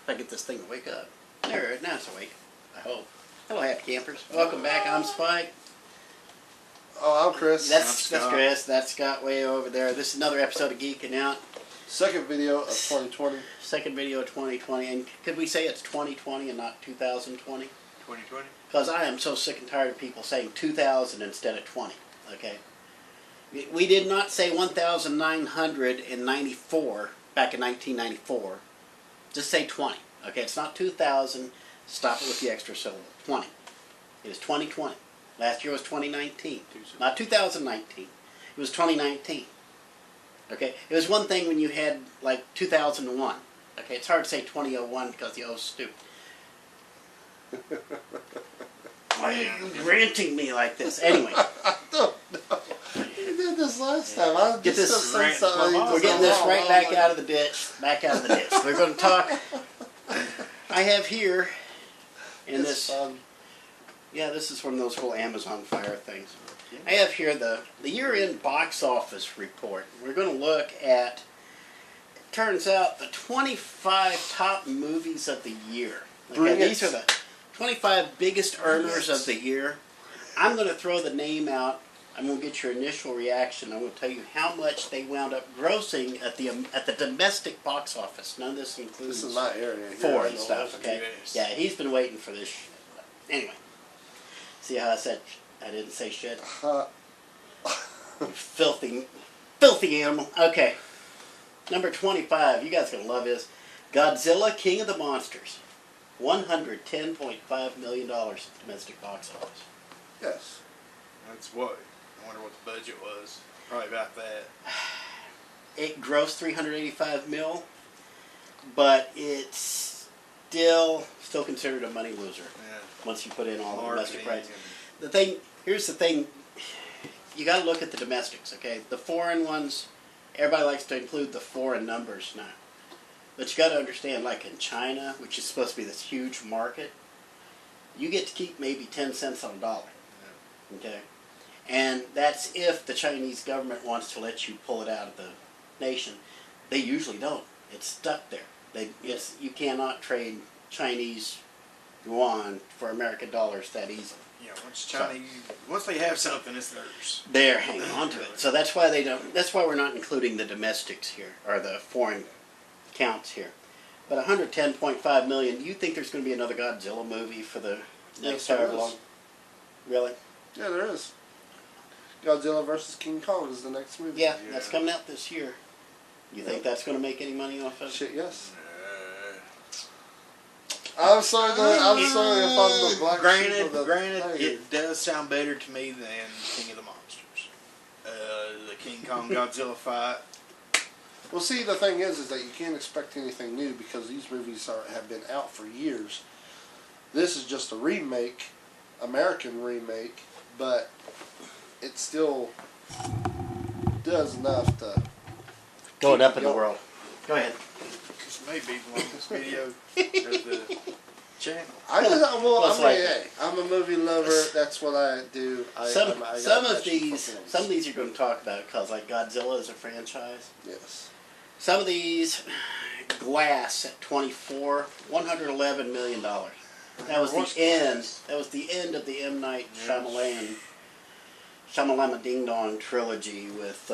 If I get this thing to wake up. There, now it's awake. I hope. Hello, happy campers. Welcome back. I'm Spike. Oh, I'm Chris. That's Chris. That's Scott way over there. This is another episode of Geeking Out. Second video of 2020. Second video of 2020. And could we say it's 2020 and not 2020? 2020? Because I am so sick and tired of people saying 2000 instead of 20. Okay? We did not say 1994 back in 1994. Just say 20. Okay? It's not 2000. Stop it with the extra syllable. 20. It is 2020. Last year was 2019. Not 2019. It was 2019. Okay? It was one thing when you had, like, 2001. Okay? It's hard to say 2001 because the O's stupid. Why are you ranting me like this? Anyway. I don't know. We did this last time. I Get just this said something. We're getting this right back out of the ditch. Back out of the ditch. We're going to talk. I have here in this. Yeah, this is one of those whole Amazon Fire things. I have here the year-end box office report. We're going to look at, it turns out, the 25 top movies of the year. Okay, these are the 25 biggest earners of the year. I'm going to throw the name out. I'm going to get your initial reaction. I'm going to tell you how much they wound up grossing at the domestic box office. None of this includes This is my area. foreign stuff. Okay. Yeah, he's been waiting for this. Anyway, see how I said I didn't say shit. Filthy animal. Okay. Number 25. You guys are gonna love this. Godzilla, King of the Monsters. $110.5 million domestic box office. Yes. That's what. I wonder what the budget was. Probably about that. It grossed $385 million, but it's still considered a money loser. Yeah. Once you put in all the domestic rights. Marketing Here's the thing. You got to look at the domestics, okay? The foreign ones, everybody likes to include the foreign numbers now. But you got to understand, like in China, which is supposed to be this huge market, you get to keep maybe 10 cents on a dollar. Okay? And that's if the Chinese government wants to let you pull it out of the nation. They usually don't. It's stuck there. You cannot trade Chinese yuan for American dollars that easily. Yeah, once they have something, it's theirs. They're hanging on to it. So that's why they don't. That's why we're not including the domestics here or the foreign counts here. But 110.5 million. Do you think there's going to be another Godzilla movie for the next however long? Really? Yeah, there is. Godzilla vs. King Kong is the next movie. Yeah, that's coming out this year. You think that's going to make any money off of it? Shit, yes. I'm sorry if I'm the black sheep of the Granted, thing. it does sound better to me than King of the Monsters. The King Kong Godzilla fight. Well, see, the thing is that you can't expect anything new because these movies have been out for years. This is just a remake, American remake, but it still does enough to Going up in the world. Go ahead. This may be the longest video of the channel. I'm a movie lover. That's what I do. Some of these you're going to talk about because like Godzilla is a franchise. Yes. Some of these, Glass at 24, $111 million. That was the end. That was the end of the M. Night Shyamalan Ding Dong trilogy with.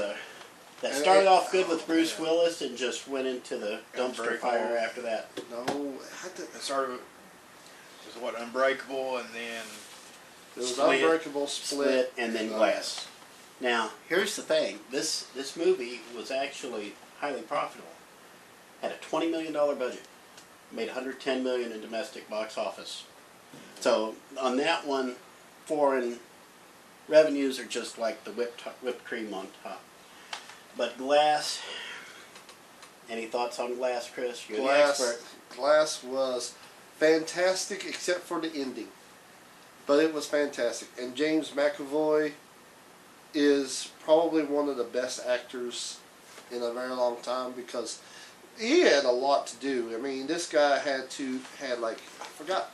That started off good with Bruce Willis and just went into the dumpster fire after that. No, it started with what, Unbreakable, and then it was Unbreakable, Split, and then Glass. Now, here's the thing: this movie was actually highly profitable. Had a $20 million budget, made $110 million in domestic box office. So on that one, foreign revenues are just like the whipped cream on top. But Glass, any thoughts on Glass, Chris? You're the expert. Glass was fantastic except for the ending. But it was fantastic. And James McAvoy is probably one of the best actors in a very long time because he had a lot to do. I mean, this guy had like, I forgot,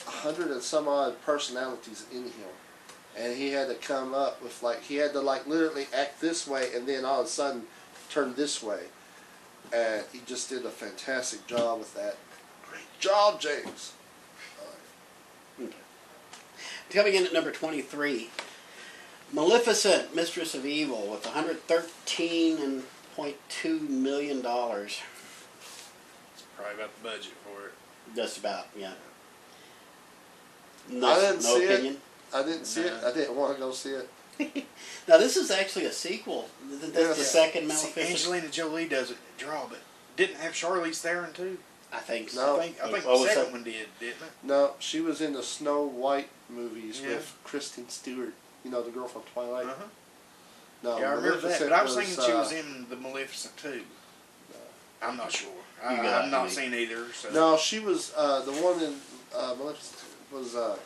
100 and some odd personalities in him. And he had to come up with, like, he had to, like, literally act this way and then all of a sudden turn this way. and he just did a fantastic job with that. Great job, James. Coming in at number 23, Maleficent, Mistress of Evil, with $113.2 million. It's probably about the budget for it. Just about, yeah. I didn't see opinion? it. I didn't see it. I didn't want to go see it. Now, this is actually a sequel. That's the second See, Maleficent. Angelina Jolie does it draw, but didn't have Charlize Theron too? I think No. so. I think What the was second that? one did, didn't it? No, she was in the Snow White movies Yeah. with Kristen Stewart. You know, the girl from Twilight. Uh-huh. No, Yeah, I remember that, Maleficent but I was thinking she was uh, in the Maleficent too. I'm not sure. You got I've it, not mate. seen either. So. No, she was the one in Maleficent was I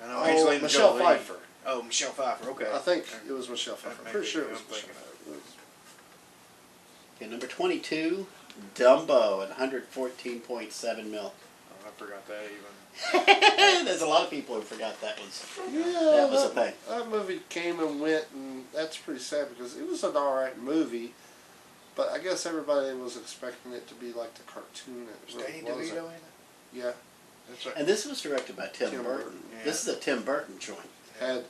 know oh, Angelina Michelle Jolie. Pfeiffer. Oh, Michelle Pfeiffer. Okay. I think it was Michelle Pfeiffer. That I'm may pretty be sure who it was I'm Michelle thinking Pfeiffer. Okay, number 22, Dumbo at $114.7 mil. Oh, I forgot that even. There's a lot of people who forgot that was. Yeah, That was a thing. That movie came and went, and that's pretty sad because it was an alright movie, but I guess everybody was expecting it to be like the cartoon. It Was really Danny DeVito wasn't. in it? Yeah, That's right. And this was directed by Tim Tim Burton. Burton, yeah. This is a Tim Burton joint. had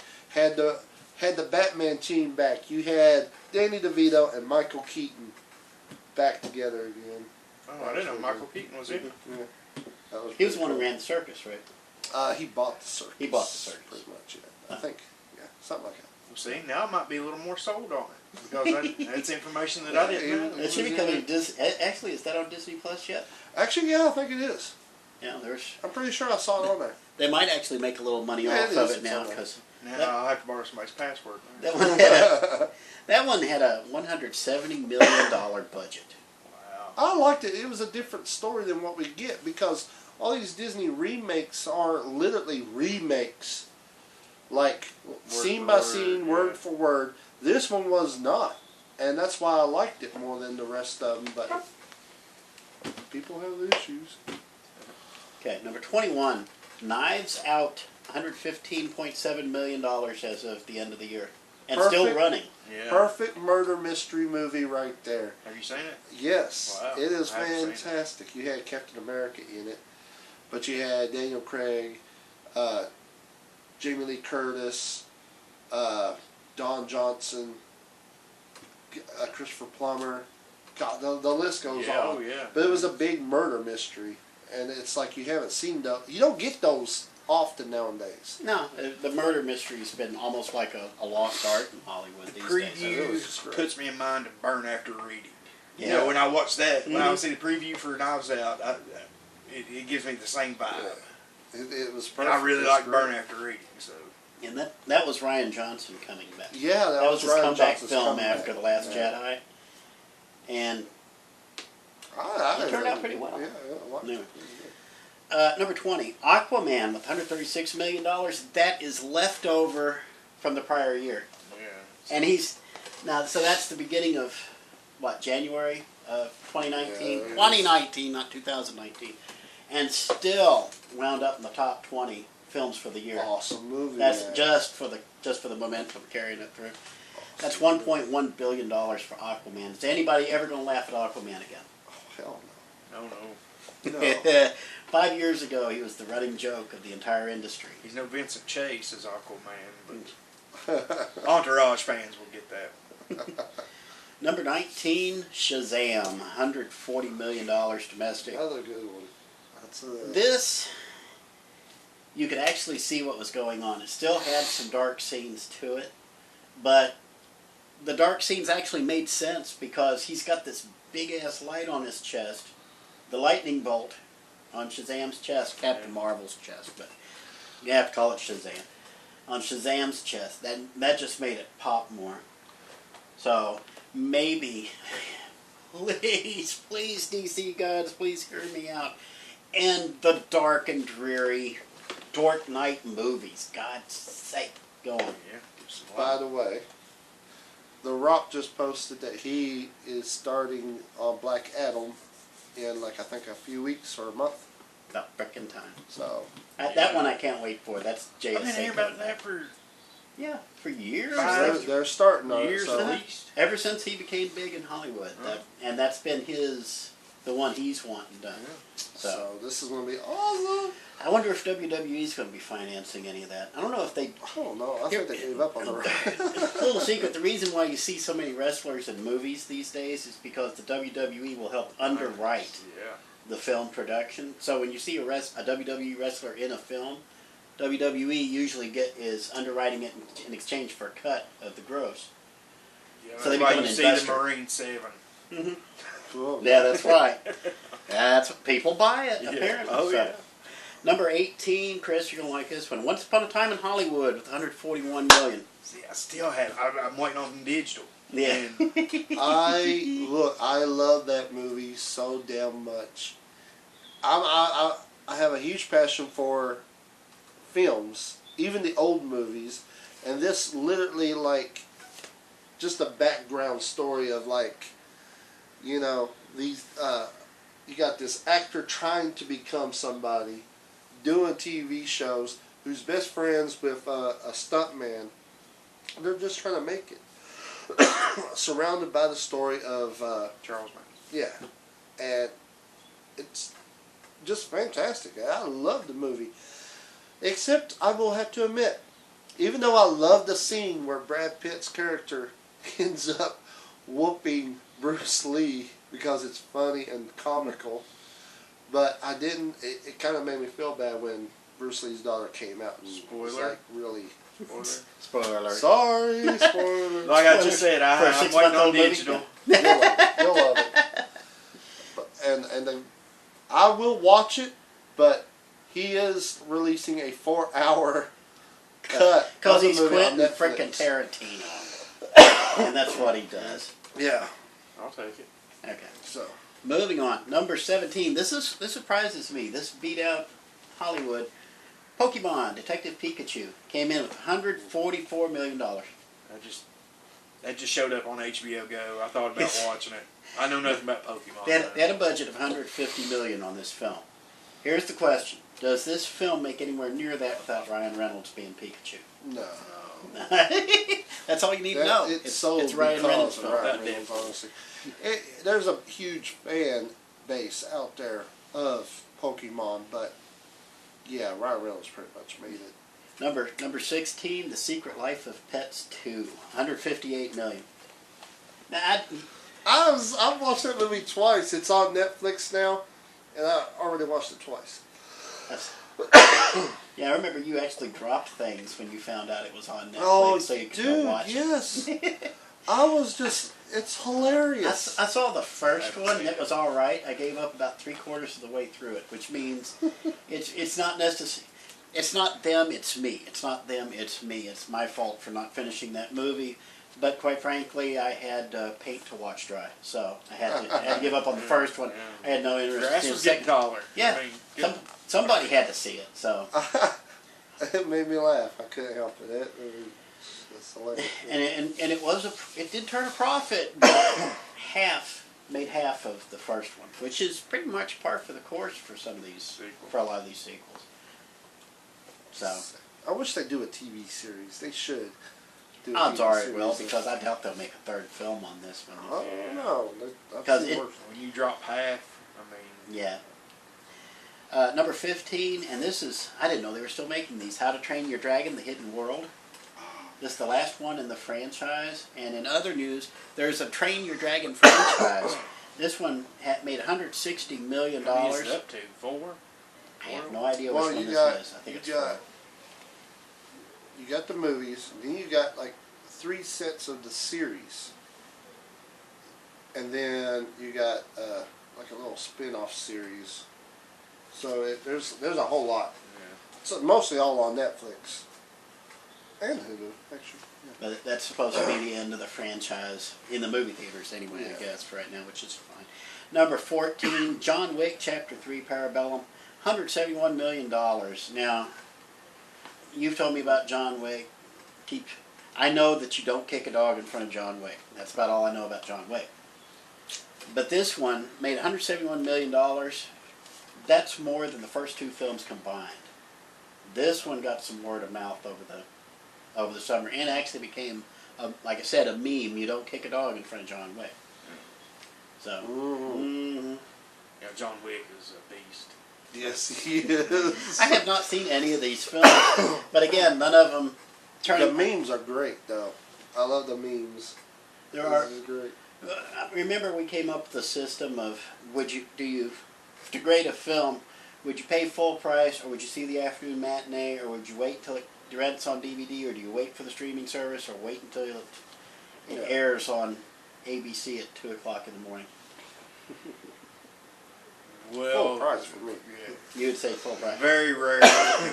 the Batman team back. You had Danny DeVito and Michael Keaton back together again. Oh, I didn't know Michael Keaton was in it. Yeah, that was He was the pretty one who cool. ran the circus, right? He bought the circus. He bought the circus. pretty much. Yeah, I think. Yeah, something like that. Well, see, now I might be a little more sold on it because that's information that I didn't know. It should be coming to Disney. Actually, is that on Disney Plus yet? Actually, yeah, I think it is. Yeah, there's. I'm pretty sure I saw it on there. They might actually make a little money Yeah, off it of is it now somewhere. because Now That- I'll have to borrow somebody's password. that one had a $170 million budget. Wow. I liked it. It was a different story than what we get because all these Disney remakes are literally remakes, like scene for by word, scene, yeah. word for word. This one was not, and that's why I liked it more than the rest of them. But people have issues. Okay, number 21, Knives Out, $115.7 million as of the end of the year, and still Perfect. running. Yeah. Perfect murder mystery movie right there. Have you seen it? Yes, Wow, it is I haven't seen it. fantastic. You had Captain America in it, but you had Daniel Craig, Jamie Lee Curtis, Don Johnson, Christopher Plummer. God, the list goes Yeah, on. oh yeah. But it was a big murder mystery, and it's like you haven't seen those. You don't get those often nowadays. No, the murder mystery's been almost like a lost art in Hollywood these days. Preview was great. puts me in mind of Burn After Reading. Yeah. You know, when I watch that, when I Mhm. see the preview for Knives Out, it gives me the same vibe. It was And perfect. I really It was like great. Burn After Reading. So And that was Ryan Johnson coming back. Yeah, That was his Rian comeback Johnson's film comeback. after The Last Yeah. Jedi. And I It turned out pretty well. Yeah, I liked Yeah. it. number 20, Aquaman with $136 million. That is left over from the prior year. yeah. And he's, now, so that's the beginning of, what, January of 2019? Yeah. 2019, not 2019. And still wound up in the top 20 films for the year. Awesome movie. That's man. just for the momentum carrying it through. That's $1.1 billion for Aquaman. Is anybody ever going to laugh at Aquaman again? Oh, hell Oh no. no. No. 5 years ago, he was the running joke of the entire industry. He's no Vincent Chase as Aquaman, but Entourage fans will get that. Number 19, Shazam, $140 million domestic. Another good one. That's This, you could actually see what was going on. It still had some dark scenes to it, but the dark scenes actually made sense because he's got this big-ass light on his chest, the lightning bolt on Shazam's chest, Captain Marvel's chest, but you have to call it Shazam. On Shazam's chest, that just made it pop more. So, maybe, please DC gods, please hear me out. And the dark and dreary Dark Knight movies, God's sake, go on. Yeah. Some By light. the way, The Rock just posted that he is starting on Black Adam in like I think a few weeks or a month. About frickin' time. So That one I can't wait for. That's I've been hearing JSA. about that for Yeah, for years. They're starting on Years it. So. at least. Ever since he became big in Hollywood, and that's been the one he's wanting done. So this is going to be awesome. I wonder if WWE's going to be financing any of that. I don't know if they. I don't know. I think they gave up on the It's a little secret. The reason why you see so many wrestlers in movies these days is because the WWE will help underwrite the film production. So when you see a WWE wrestler in a film, WWE usually is underwriting it in exchange for a cut of the gross. Yeah, So they that's why become you an see the investor. Marine 7. Mm-hmm. Cool. Yeah, that's right. That's people buy it apparently. Oh, so. yeah. Number 18, Chris, you're gonna like this one. Once Upon a Time in Hollywood with 141 million. See, I still have. I'm waiting on digital. Yeah. And I love that movie so damn much. I have a huge passion for films, even the old movies, and this literally like just a background story of like, you know, these you got this actor trying to become somebody, doing TV shows, who's best friends with a stuntman. They're just trying to make it. Surrounded by the story of Charles Manson. yeah, and it's just fantastic. I love the movie. Except I will have to admit, even though I love the scene where Brad Pitt's character ends up whooping Bruce Lee because it's funny and comical, but I didn't. It kind of made me feel bad when Bruce Lee's daughter came out and was Spoiler. like really. Spoiler. Spoiler alert. Sorry, spoiler. Like I just said, For a I'm waiting 6-month-old on movie? digital. You'll love it. You'll love it. But, and then I will watch it, but he is releasing a 4-hour cut Because of the he's movie on Quentin Netflix. frickin' Tarantino. And that's what he does. Yeah. I'll take it. Okay. So Moving on. Number 17. This surprises me. This beat out Hollywood. Pokemon Detective Pikachu came in with $144 million. That just showed up on HBO Go. I thought about watching it. I know nothing about Pokemon. They had a budget of $150 million on this film. Here's the question. Does this film make anywhere near that without Ryan Reynolds being Pikachu? no. That's all you need to know. It's sold it's Ryan because Reynolds' of film. Ryan Reynolds, honestly. There's a huge fan base out there of Pokemon, but yeah, Ryan Reynolds pretty much made it. Number 16, The Secret Life of Pets 2, $158 million. Now, I've watched that movie twice. It's on Netflix now, and I already watched it twice. yeah, I remember you actually dropped things when you found out it was on Netflix, Oh, so you could dude, watch yes. I was just, it's hilarious. I saw the first one, and it was all right. I gave up about 3/4 of the way through it, which means it's not necessary. It's not them, it's me. It's not them, it's me. It's my fault for not finishing that movie. But quite frankly, I had paint to watch dry, so I had to give up on the first one. I had no interest. Grass in was the getting second. taller. Yeah, I mean, somebody had to see it. So It made me laugh. I couldn't help it. That movie was hilarious. and it did turn a profit, but made half of the first one, which is pretty much par for the course for some of these for a lot of these sequels. So I wish they'd do a TV series. They should. I'm sorry, it will, because I doubt they'll make a third film on this one. I don't know. Because when you drop half, I mean... Yeah. Number 15, and this is, I didn't know they were still making these, How to Train Your Dragon, The Hidden World. This is the last one in the franchise. And in other news, there's a Train Your Dragon franchise. This one made $160 million. How many is it up to? 4? I have no idea which one this is. I think it's 4. You got the movies, and then you got like 3 sets of the series, and then you got like a little spin-off series. So there's a whole lot. Yeah. So mostly all on Netflix and Hulu, actually. Yeah. But that's supposed to be the end of the franchise in the movie theaters anyway, Yeah. I guess, for right now, which is fine. Number 14, John Wick, Chapter 3, Parabellum, $171 million. Now, you've told me about John Wick. I know that you don't kick a dog in front of John Wick. That's about all I know about John Wick. But this one made $171 million. That's more than the first 2 films combined. This one got some word of mouth over over the summer, and actually became, like I said, a meme. You don't kick a dog in front of John Wick. So, Yeah, John Wick is a beast. Yes, he is. I have not seen any of these films, but again, none of them. The memes are great, though. I love the memes. There are. This is great. Remember, we came up with a system of to grade a film, would you pay full price, or would you see the afternoon matinee, or would you wait till it rents on DVD, or do you wait for the streaming service, or wait until it airs on ABC at 2 o'clock in the morning? Well, Full price for me. Yeah. You would say full price. Very rarely do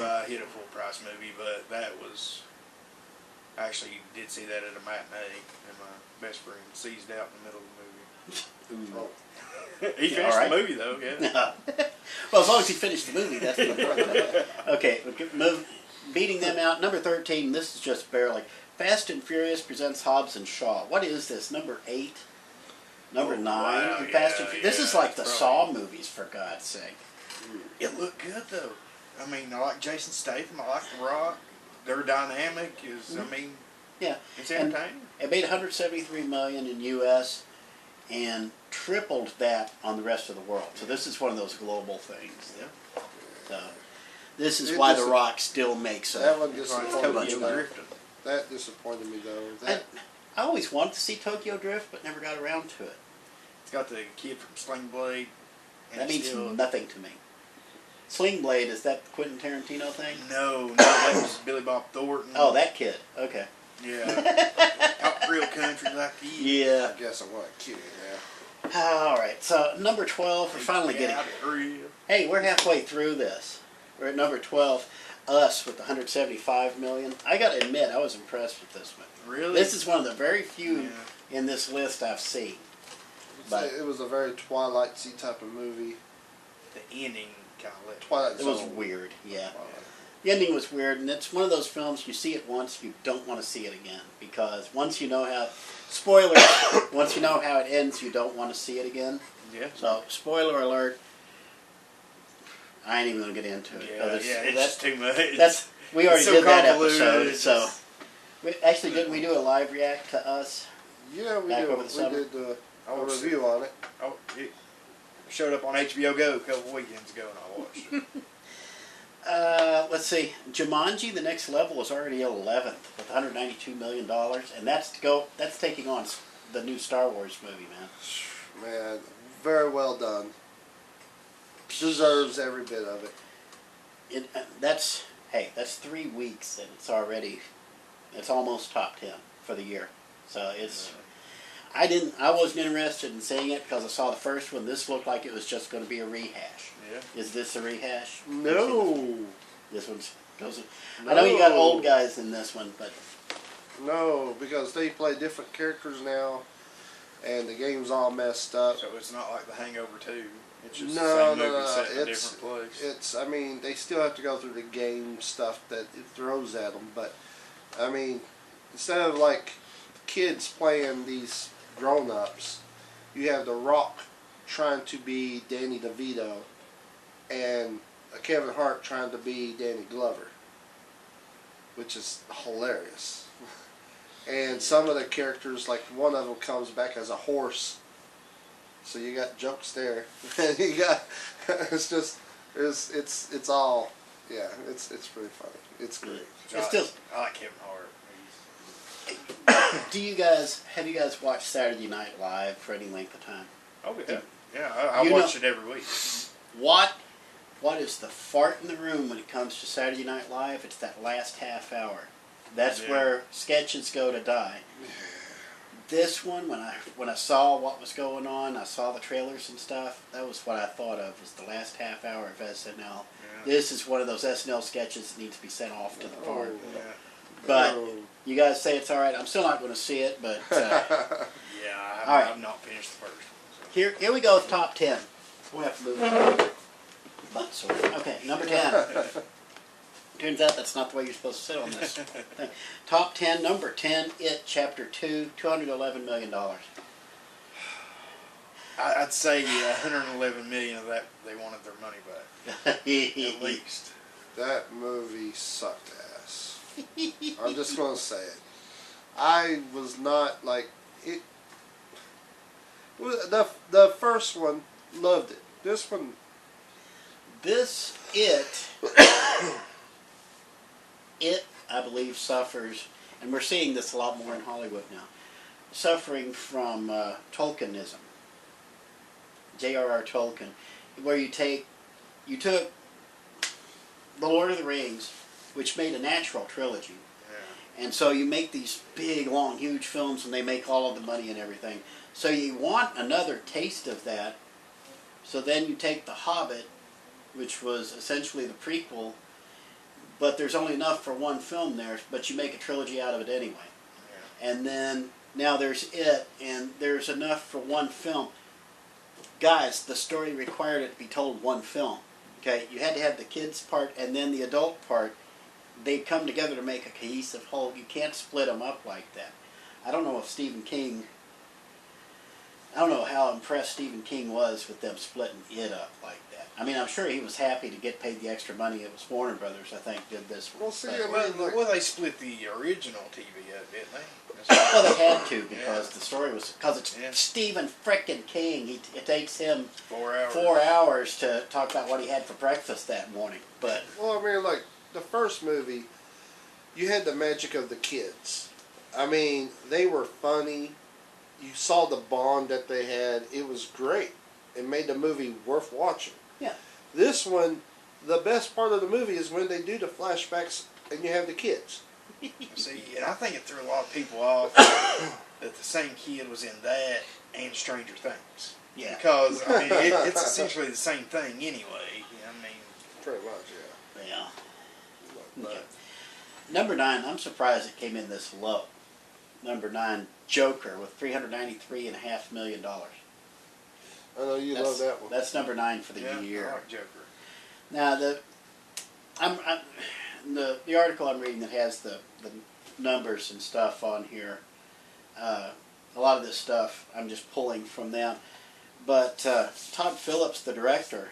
I hit a full price movie, but that was actually did see that at a matinee, and my best friend seized out in the middle of the movie. Oh. He finished the movie though, yeah. Well, as long as he finished the movie, that's the important. Okay, beating them out. Number 13. This is just barely. Fast and Furious presents Hobbs and Shaw. What is this? Number 8. Number 9. Wow, in Fast and Furious. This is like the probably. Saw movies, for God's sake. It looked good though. I mean, I like Jason Statham. I like The Rock. Their dynamic is. I mean, Yeah, it's entertaining. it made 173 million in U.S. and tripled that on the rest of the world. So this is one of those global things. Yeah. So this is why The Rock still makes That one It's disappointed much me. better. drifting. That disappointed me, though. I always wanted to see Tokyo Drift, but never got around to it. It's got the kid from Sling Blade. And That means nothing to me. Sling Blade, is that the Quentin Tarantino thing? No, that was Billy Bob Thornton. Oh, that kid. Okay. Yeah. Out real country like he. Yeah. I guess I'm not kidding now. All right. So number 12, we're finally getting. Hey, we're halfway through this. We're at number 12. Us with 175 million. I got to admit, I was impressed with this one. Really? This is one of the very few in this list I've seen. But It was a very Twilight-y type of movie. The ending kind of let. Twilight it was Zone. weird. Yeah. Twilight. The ending was weird, and it's one of those films you see it once, you don't want to see it again, because once you know how, spoilers, once you know how it ends, you don't want to see it again. Yeah. So, spoiler alert, I ain't even going to get into it. It's just too much. We already so did that convoluted, episode, it's so. just- Actually, didn't we do a live react to Us? Yeah, we Back did. over the summer? We did I a watched review on it. Oh, it showed up on HBO Go a couple weekends ago, and I watched it. Let's see. Jumanji: The Next Level is already 11th with $192 million, and that's taking on the new Star Wars movie, man. Man, very well done. Deserves every bit of it. That's 3 weeks, and it's almost top 10 for the year. So I wasn't interested in seeing it because I saw the first one. This looked like it was just going to be a rehash. Yeah. Is this a rehash? No. This goes. I know you got old guys in this one, but No, because they play different characters now, and the game's all messed up. So it's not like The Hangover 2. It's just No, the same movie set in a it's different place. it's. I mean, they still have to go through the game stuff that it throws at them. But I mean, instead of like kids playing these grown-ups, you have The Rock trying to be Danny DeVito, and Kevin Hart trying to be Danny Glover, which is hilarious. And some of the characters, like one of them comes back as a horse. So you got jokes there, and you got it's all it's pretty funny. It's great. I like Kevin Hart. have you guys watched Saturday Night Live for any length of time? Oh yeah, I watch it every week. What is the fart in the room when it comes to Saturday Night Live? It's that last half hour. That's where sketches go to die. This one, when I saw what was going on, I saw the trailers and stuff. That was what I thought of as the last half hour of SNL. Yeah. This is one of those SNL sketches that needs to be sent off to the farm. Yeah. But you guys say it's all right. I'm still not going to see it, but I've not finished the first one. So. here we go with top 10. We'll have to move. Butt sore. Okay, number 10. Turns out that's not the way you're supposed to sit on this thing. Top 10, number 10, It, Chapter 2, $211 million. I'd say 111 million of that they wanted their money back. At least. That movie sucked ass. I'm just gonna say it. I was not like it. The first one, loved it. This one, it, I believe, suffers, and we're seeing this a lot more in Hollywood now, suffering from Tolkienism. J.R.R. Tolkien, where you took The Lord of the Rings, which made a natural trilogy, and so you make these big, long, huge films, and they make all of the money and everything. So you want another taste of that. So then you take The Hobbit, which was essentially the prequel, but there's only enough for one film there, but you make a trilogy out of it anyway. Yeah. And then now there's it, and there's enough for one film. Guys, the story required it to be told one film. Okay, you had to have the kids part and then the adult part. They come together to make a cohesive whole. You can't split them up like that. I don't know if Stephen King. I don't know how impressed Stephen King was with them splitting it up like that. I mean, I'm sure he was happy to get paid the extra money. It was Warner Brothers, I think, did this one. well, see, Well, they split the original TV up, didn't they? Well, they had to because the story was it's Stephen frickin' King. It takes him 4 hours to talk about what he had for breakfast that morning. But well, I mean, like the first movie, you had the magic of the kids. I mean, they were funny. You saw the bond that they had. It was great. It made the movie worth watching. Yeah. This one, the best part of the movie is when they do the flashbacks and you have the kids. See, and I think it threw a lot of people off that the same kid was in that and Stranger Things. yeah, Because, I mean, it's essentially the same thing anyway. I mean, Pretty much, yeah. yeah. But, Okay. Number 9. I'm surprised it came in this low. Number 9, Joker with $393.5 million. I know you love that one. That's number 9 for the yeah, year. I like Joker. Now the article I'm reading that has the numbers and stuff on here. A lot of this stuff I'm just pulling from them. But Todd Phillips, the director,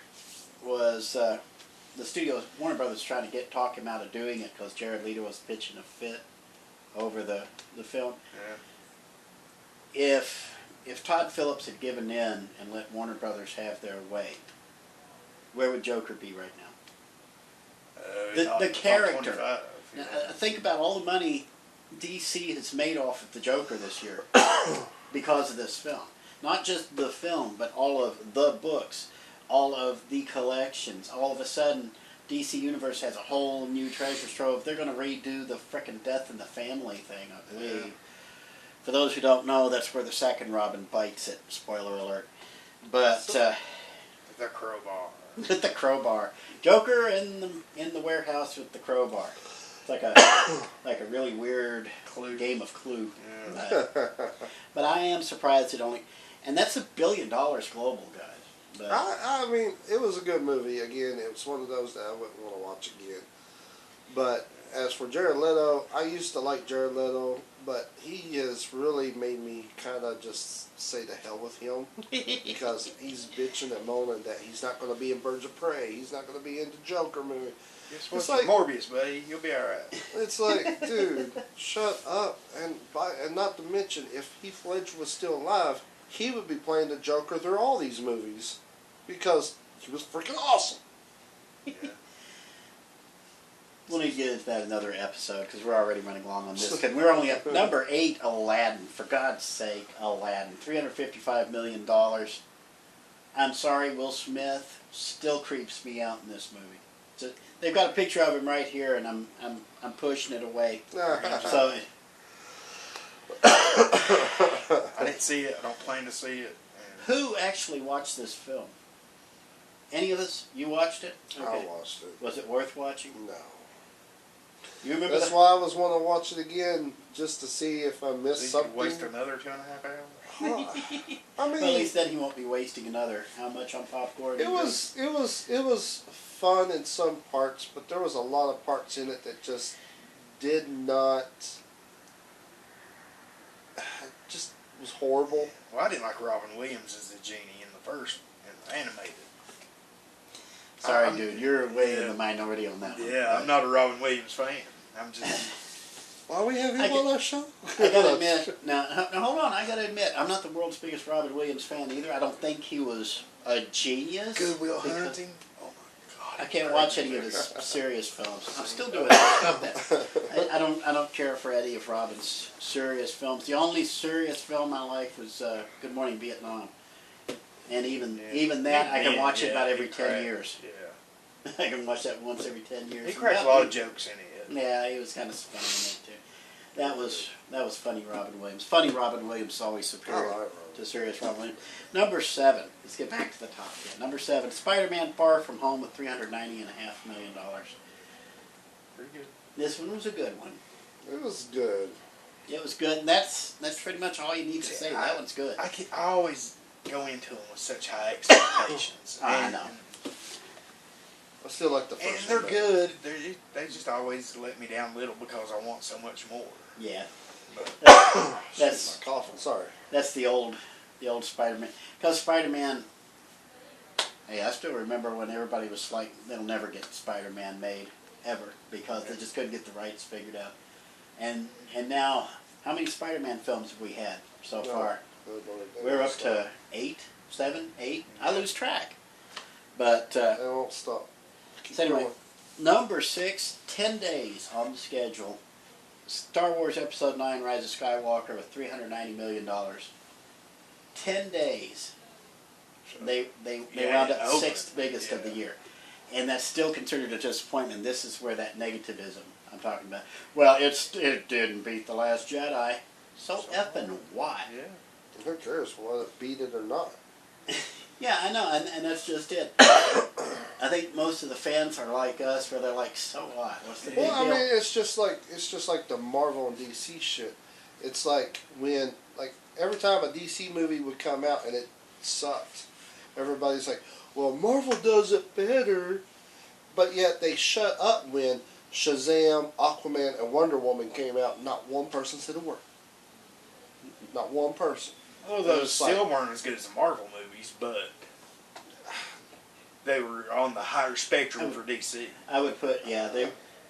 was the studio Warner Brothers trying to talk him out of doing it because Jared Leto was pitching a fit over the film. Yeah. If Todd Phillips had given in and let Warner Brothers have their way, where would Joker be right now? The character. Now, think about all the money DC has made off of the Joker this year because of this film. Not just the film, but all of the books, all of the collections. All of a sudden, DC Universe has a whole new treasure trove. They're going to redo the frickin' Death in the Family thing, I believe. Yeah. For those who don't know, that's where the second Robin bites it. Spoiler alert. But the crowbar. With the crowbar. Joker in the warehouse with the crowbar. It's like a really weird game of Clue. Yeah. But I am surprised it only, and that's $1 billion global, guys. But I mean, it was a good movie. Again, it was one of those that I wouldn't want to watch again. But as for Jared Leto, I used to like Jared Leto, but he has really made me kind of just say to hell with him because he's bitching and moaning that he's not going to be in Birds of Prey. He's not going to be in the Joker movie. It's like Morbius, buddy. You'll be all right. It's like, dude, shut up. And not to mention, if Heath Ledger was still alive, he would be playing the Joker through all these movies because he was freaking awesome. Yeah. We'll need to get into that another episode because we're already running long on this. We're only at number 8, Aladdin. For God's sake, Aladdin. $355 million. I'm sorry, Will Smith still creeps me out in this movie. They've got a picture of him right here, and I'm pushing it away. So I didn't see it. I don't plan to see it. Who actually watched this film? Any of us? You watched it? Okay. I watched it. Was it worth watching? No. You remember? That's why I was want to watch it again, just to see if I missed something. Waste another 2.5 hours. I mean, well, he said he won't be wasting another. How much on popcorn? It was fun in some parts, but there was a lot of parts in it that just did not. Just was horrible. Well, I didn't like Robin Williams as the genie in the first animated. Sorry, dude, you're way in the minority on that one. Yeah, I'm not a Robin Williams fan. I'm just. Why we have him on our show? I gotta admit, now hold on. I gotta admit, I'm not the world's biggest Robin Williams fan either. I don't think he was a genius. Good Will because Hunting. Oh my God. I can't watch any of his serious films. I'm still doing stuff that I don't care for any of Robin's serious films. The only serious film I liked was Good Morning Vietnam, and even that I can watch it about every 10 years. Yeah. I can watch that once every 10 years. He cracked a lot of jokes in it. Yeah, he was kind of funny in it too. That was funny Robin Williams. Funny Robin Williams is always superior to serious Robin Williams. Number 7. Let's get back to the top here. Number 7. Spider-Man: Far From Home with $390.5 million. Pretty good. This one was a good one. It was good. It was good, and that's pretty much all you need to say. That one's good. I always go into them with such high expectations. I know. I still like the And first they're one. good. They just always let me down a little because I want so much more. Yeah. But That's My coffin, sorry. that's the old Spider-Man. Because Spider-Man. Hey, I still remember when everybody was like, they'll never get Spider-Man made ever because they just couldn't get the rights figured out. And now, how many Spider-Man films have we had so far? We're up to 8, 7, 8. I lose track. But They won't stop. so anyway, number 6, 10 days on the schedule. Star Wars Episode 9: Rise of Skywalker with $390 million. 10 days. They round up sixth biggest of the year. And that's still considered a disappointment. This is where that negativism I'm talking about. Well, it didn't beat The Last Jedi. So effing what? yeah. Who cares whether it beat it or not? Yeah, I know, and that's just it. I think most of the fans are like us, where they're like, "So what? What's the big Well, I deal?" mean, it's just like the Marvel and DC shit. It's like when every time a DC movie would come out and it sucked, everybody's like, "Well, Marvel does it better," but yet they shut up when Shazam, Aquaman, and Wonder Woman came out. And not one person said a word. Not one person. Well, those still weren't as good as the Marvel movies, but they were on the higher spectrum for DC. I would put,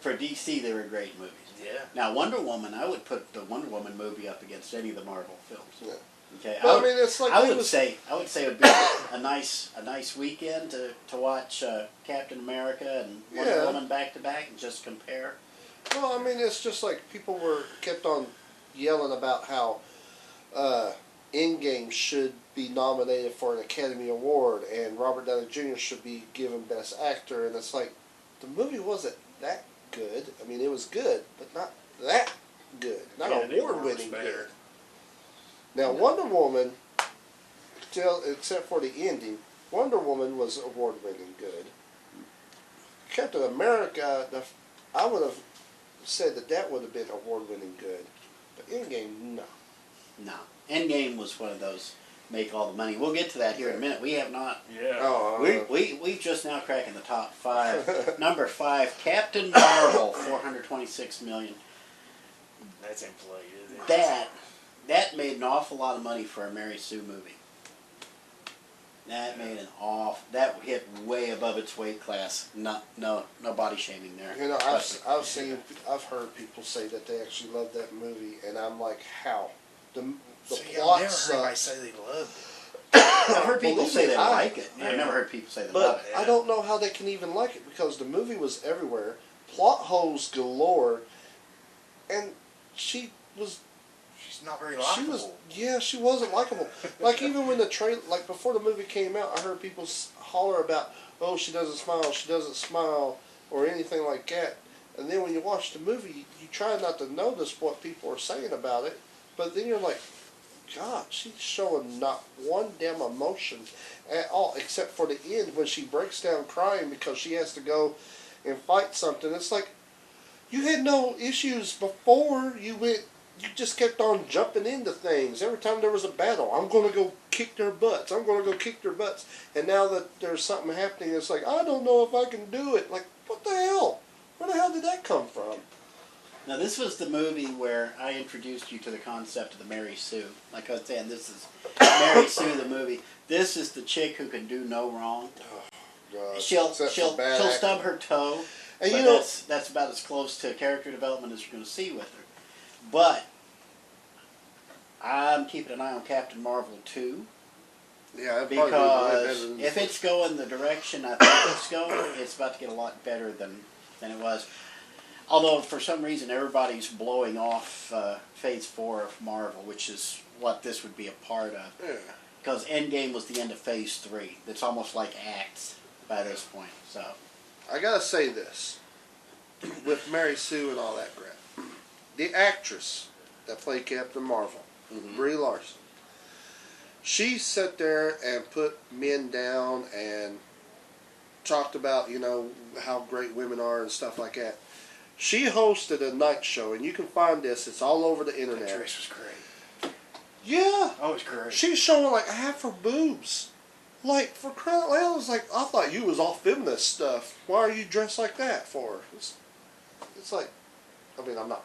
for DC they were great movies. Yeah. Now Wonder Woman, I would put the Wonder Woman movie up against any of the Marvel films. Yeah. Okay. But I mean, it's like I would say it would be a nice weekend to watch Captain America and Wonder Woman back to back and just compare. Well, I mean, it's just like people kept on yelling about how Endgame should be nominated for an Academy Award and Robert Downey Jr. should be given Best Actor, and it's like the movie wasn't that good. I mean, it was good, but not that good. Not award-winning good. Now, Wonder Woman, except for the ending, Wonder Woman was award-winning good. Captain America, I would have said that would have been award-winning good, but Endgame, no. No. Endgame was one of those make all the money. We'll get to that here in a minute. We have not. Yeah. Oh, We've just now cracking the top 5. Number 5, Captain Marvel, $426 million. That's inflated. That made an awful lot of money for a Mary Sue movie. That made that hit way above its weight class. No body shaming there. You know, I've heard people say that they actually loved that movie, and I'm like, how? The plot sucks. I've never heard anybody say they loved it. I've heard people say they like it. Yeah. I've never heard people say they But love it. I don't know how they can even like it because the movie was everywhere, plot holes galore, and she's not very likable. She wasn't likable. Like even when the trailer, like before the movie came out, I heard people holler about, "Oh, she doesn't smile," or anything like that. And then when you watch the movie, you try not to notice what people are saying about it, but then you're like, God, she's showing not one damn emotion at all, except for the end when she breaks down crying because she has to go and fight something. It's like, you had no issues before. You just kept on jumping into things. Every time there was a battle, I'm going to go kick their butts. I'm going to go kick their butts. And now that there's something happening, it's like, I don't know if I can do it. Like, what the hell? Where the hell did that come from? Now, this was the movie where I introduced you to the concept of the Mary Sue. Like I was saying, this is Mary Sue, the movie. This is the chick who can do no wrong. God, She'll stub her toe. And but you know, that's about as close to character development as you're going to see with her. But I'm keeping an eye on Captain Marvel 2. yeah, it'd probably be way better Because than if the it's going the direction I think it's going, it's about to get a lot better than it was. Although for some reason everybody's blowing off Phase 4 of Marvel, which is what this would be a part of. Yeah. Because Endgame was the end of Phase 3. It's almost like acts by this point. So I gotta say this, with Mary Sue and all that crap, the actress that played Captain Marvel, Brie Larson, she sat there and put men down and talked about, you know, how great women are and stuff like that. She hosted a night show, and you can find this. It's all over the That internet. dress was great. Yeah. Oh, it's great. She's showing like half her boobs. Like, for crying out loud, I was like, I thought you was all feminist stuff. Why are you dressed like that for? It's like, I mean, I'm not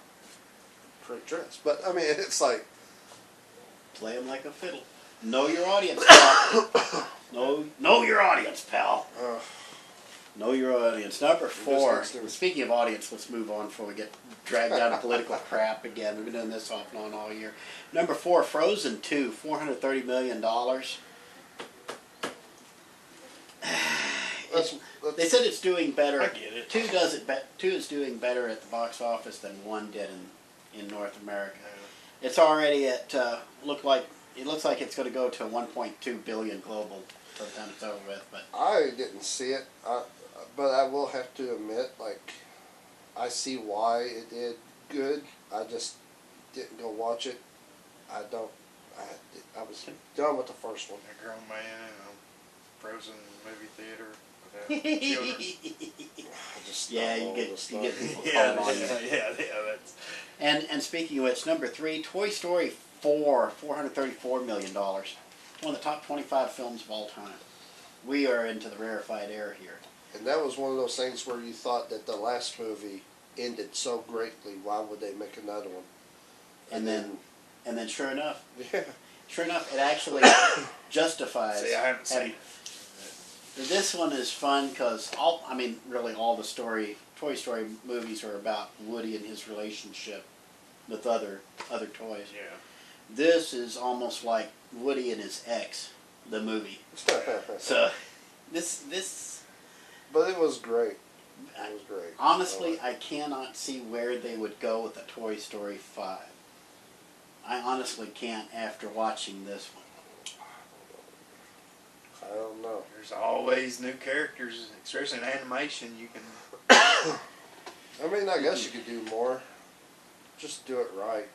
pretty dressed, but I mean, it's like, play them like a fiddle. Know your audience, pal. know your audience, pal. Know your audience. Number 4. Speaking of audience, let's move on before we get dragged down to political crap again. We've been doing this off and on all year. Number 4, Frozen 2, $430 million. They said it's doing better. I get it. 2 is doing better at the box office than 1 did in North America. It's already at it looks like it's going to go to 1.2 billion global by the time it's over with. But I didn't see it, but I will have to admit, like, I see why it did good. I just didn't go watch it. I was done with the first one. A grown man in a frozen movie theater without children. I just yeah, don't you know get the people stuff. calling on you. yeah, that's. And speaking of which, number 3, Toy Story 4, $434 million. One of the top 25 films of all time. We are into the rarefied air here. And that was one of those things where you thought that the last movie ended so greatly. Why would they make another one? And then sure enough, yeah, it actually justifies. See, I haven't seen it. This one is fun because really all the Toy Story movies are about Woody and his relationship with other toys. Yeah. This is almost like Woody and his ex, the movie. So this. But it was great. It was great. Honestly, I cannot see where they would go with a Toy Story 5. I honestly can't after watching this one. I don't know. There's always new characters, especially in animation. You can. I mean, I guess you could do more. Just do it right,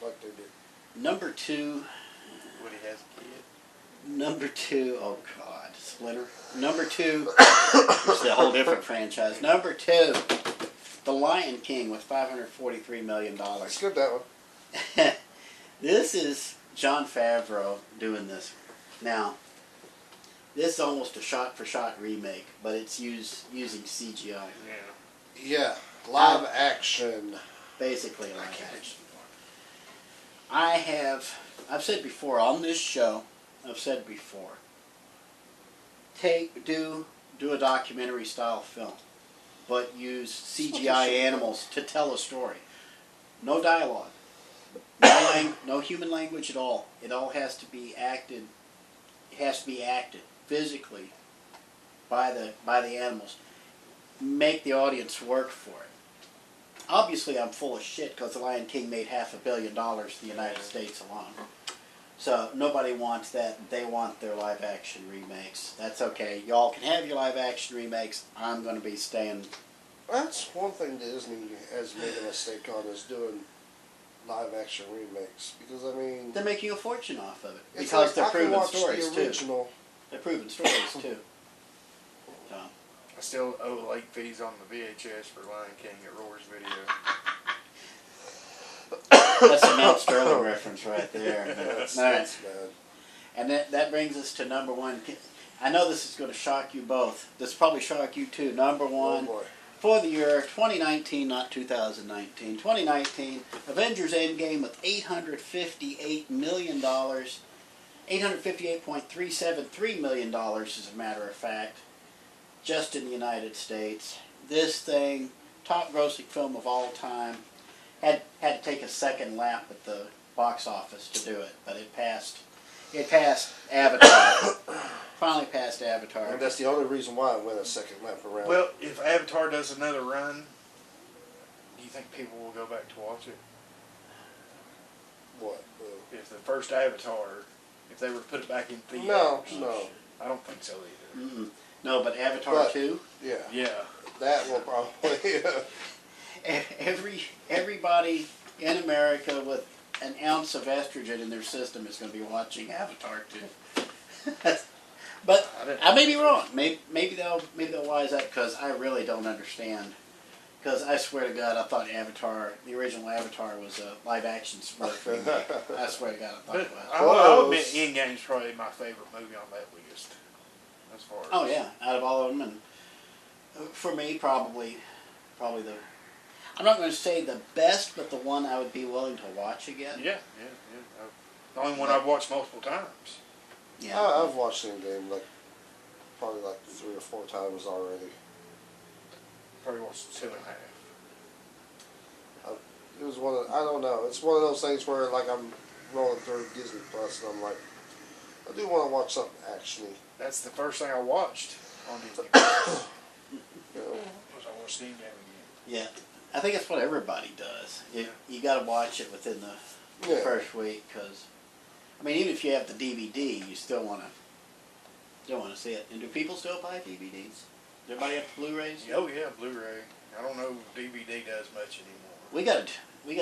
like they did. Number 2. Woody has a kid. Number 2. Oh God, Splinter. Number 2. It's a whole different franchise. Number 2. The Lion King with $543 million. Skip that one. This is Jon Favreau doing this. Now, this is almost a shot-for-shot remake, but it's using CGI. Yeah. Yeah, live action. Basically live action. I've said before on this show, do a documentary style film, but use CGI animals to tell a story. No dialogue. No human language at all. It all has to be acted. It has to be acted physically by the animals. Make the audience work for it. Obviously, I'm full of shit because The Lion King made $500 million in the United States alone. So nobody wants that. They want their live action remakes. That's okay. Y'all can have your live action remakes. I'm going to be staying. That's one thing Disney has made a mistake on, is doing live action remakes, because I mean They're making a fortune off of it it's because like, they're I can proven watch stories the original. too. They're proven stories too. So. I still owe late fees on the VHS for Lion King at Roar's Video. That's a Mount Sterling reference right there. That's All right. bad. And that brings us to number 1. I know this is going to shock you both. This will probably shock you too. Number 1 Oh boy. for the year 2019, not 2019. 2019, Avengers Endgame with $858 million. $858.373 million, as a matter of fact. just in the United States. This thing, top grossing film of all time, had to take a second lap at the box office to do it, but it passed. It passed Avatar. Finally passed Avatar. And that's the only reason why I went a second lap around. Well, if Avatar does another run, do you think people will go back to watch it? What? If the first Avatar, if they were to put it back in theaters? No. I don't think so either. Mm-mm. No, but Avatar But- 2. Yeah. Yeah. That will probably. Everybody in America with an ounce of estrogen in their system is going to be watching Avatar 2. But I may be wrong. Maybe they'll wise up, because I really don't understand. Because I swear to God, I thought Avatar, the original Avatar, was a live action sport remake. I swear to God, I thought But it was. I'll admit, Endgame's probably my favorite movie on that list. As far as Oh yeah, out of all of them, and for me, probably the. I'm not going to say the best, but the one I would be willing to watch again. Yeah. The only one I've watched multiple times. Yeah. I've watched the game probably 3 or 4 times already. Probably watched 2.5. It was one of, I don't know. It's one of those things where I'm rolling through Disney Plus and I'm like, I do want to watch something actiony. That's the first thing I watched on Disney. You know? Was I watched Endgame again. Yeah, I think that's what everybody does. You got to watch it within the first week, because, I mean, even if you have the DVD, you still want to see it. And do people still buy DVDs? Does everybody have Blu-rays? Oh yeah, Blu-ray. I don't know if DVD does much anymore. We got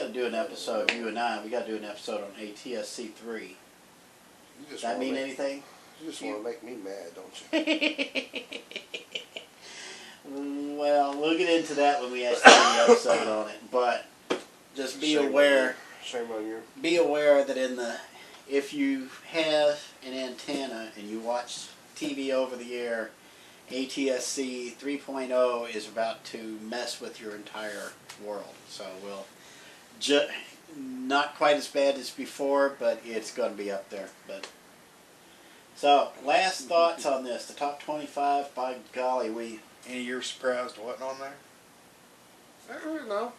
to do an episode. You and I. We got to do an episode on ATSC 3. Does that mean anything? You just want to make me mad, don't you? Well, we'll get into that when we actually do the episode on it. But just be aware. Shame on you. Be aware that if you have an antenna and you watch TV over the air, ATSC 3.0 is about to mess with your entire world. So not quite as bad as before, but it's going to be up there. So, last thoughts on this. The top 25, by golly, Any of you surprised wasn't on there? I don't really know.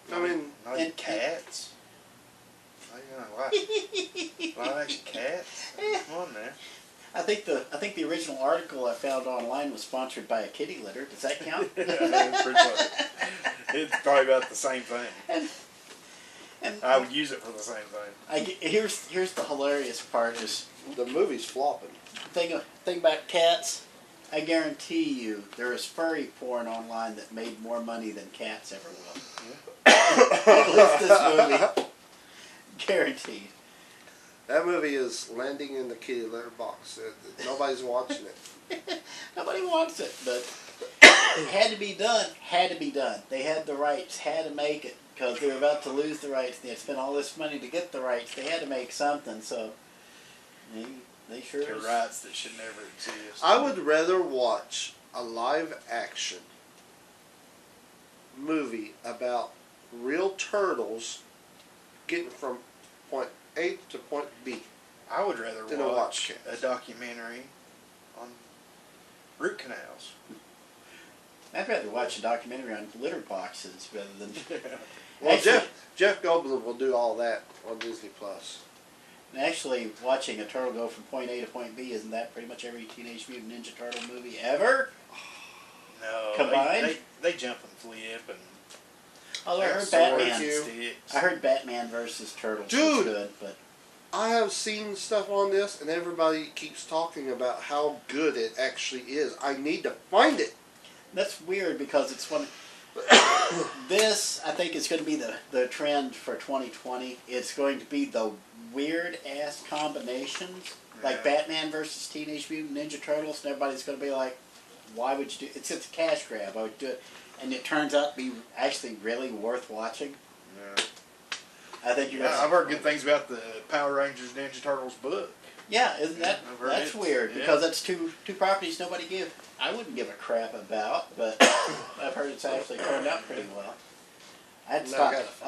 Not even cats. Live action cats. Come on there. I think the original article I found online was sponsored by a kitty litter. Does that count? It's pretty close. It's probably about the same thing. And I would use it for the same thing. Here's the hilarious part is The movie's flopping. thing about cats. I guarantee you there is furry porn online that made more money than cats ever will. At least this movie. Guaranteed. That movie is landing in the kitty litter box. Nobody's watching it. Nobody wants it, but it had to be done. Had to be done. They had the rights. Had to make it, because they were about to lose the rights. They had spent all this money to get the rights. They had to make something. So they sure. They're rights that should never exist. I would rather watch a live action movie about real turtles getting from point A to point B. I would rather Then I'll watch watch a documentary on root canals. I'd rather watch a documentary on litter boxes rather than. Well, Actually- Jeff Goldblum will do all that on Disney Plus. Actually, watching a turtle go from point A to point B, isn't that pretty much every Teenage Mutant Ninja Turtle movie ever? No, Combined? they jump and flip and. Although I heard swords Batman. and sticks. I heard Batman versus Turtles was Dude! good, but I have seen stuff on this, and everybody keeps talking about how good it actually is. I need to find it. that's weird because it's one. This, I think, is going to be the trend for 2020. It's going to be the weird ass combinations, like Yeah. Batman versus Teenage Mutant Ninja Turtles, and everybody's going to be like, "Why would you do?" It's a cash grab. I would do it, and it turns out to be actually really worth watching. Yeah. I think you're. I've heard good things about the Power Rangers Ninja Turtles book. Yeah, isn't that I've heard that's it. weird Yeah. because that's two properties nobody I wouldn't give a crap about, but I've heard it's actually turned out pretty well. I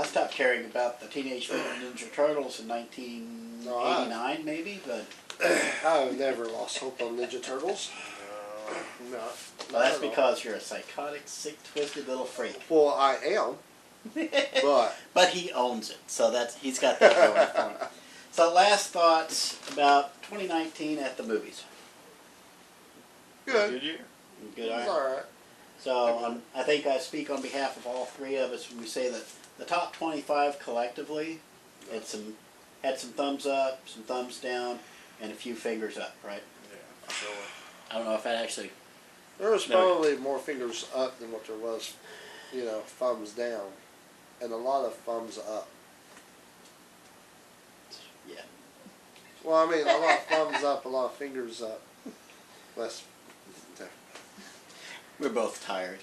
stopped caring about the Teenage Mutant Ninja Turtles in 1989 maybe, but I've never lost hope on Ninja Turtles. No. Well, that's not at all. because you're a psychotic, sick, twisted little freak. Well, I am, but But he owns it, so he's got that going for him. So last thoughts about 2019 at the movies. good. Good year. Good. It was All right. all right. So I think I speak on behalf of all three of us when we say that the top 25 collectively had some thumbs up, some thumbs down, and a few fingers up, right? Yeah, for sure. I don't know if that actually. There was No. probably more fingers up than what there was, thumbs down, and a lot of thumbs up. Yeah. Well, I mean, a lot of thumbs up, a lot of fingers up. Less. We're both tired.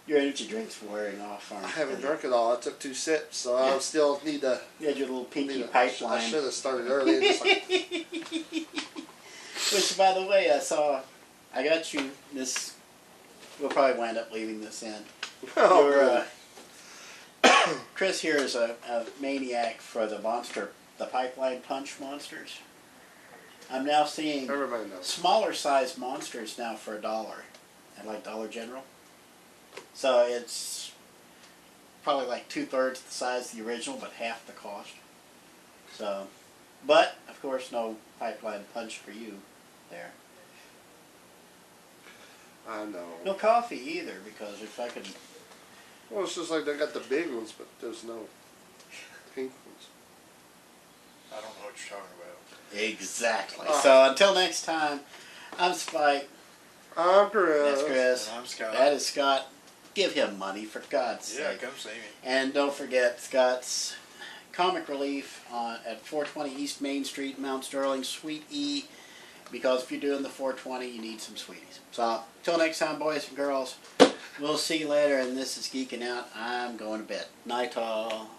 Your energy drink's wearing off, aren't I you? haven't drunk it all. I took 2 sips, so Yeah. I still need to. You had your little pinky I pipeline. should have started early. And just like, Which, by the way, I got you this. We'll probably wind up leaving this in. oh, Your, good. Chris here is a maniac for the pipeline punch monsters. I'm now seeing Everybody knows. smaller size monsters now for $1 at like Dollar General. So it's probably like 2/3 the size of the original, but half the cost. So, but of course, no pipeline punch for you there. I know. No coffee either, because if I could. Well, it's just like they got the big ones, but there's no pink ones. I don't know what you're talking about. Exactly. Ah. So until next time, I'm Spike. I'm Chris. That's Chris. And I'm Scott. That is Scott. Give him money, for God's Yeah, sake. come see me. And don't forget Scott's Comic Relief at 420 East Main Street, Mount Sterling, Suite E. Because if you're doing the 420, you need some sweeties. So, till next time, boys and girls, we'll see you later. And this is Geeking Out. I'm going to bed. Night all.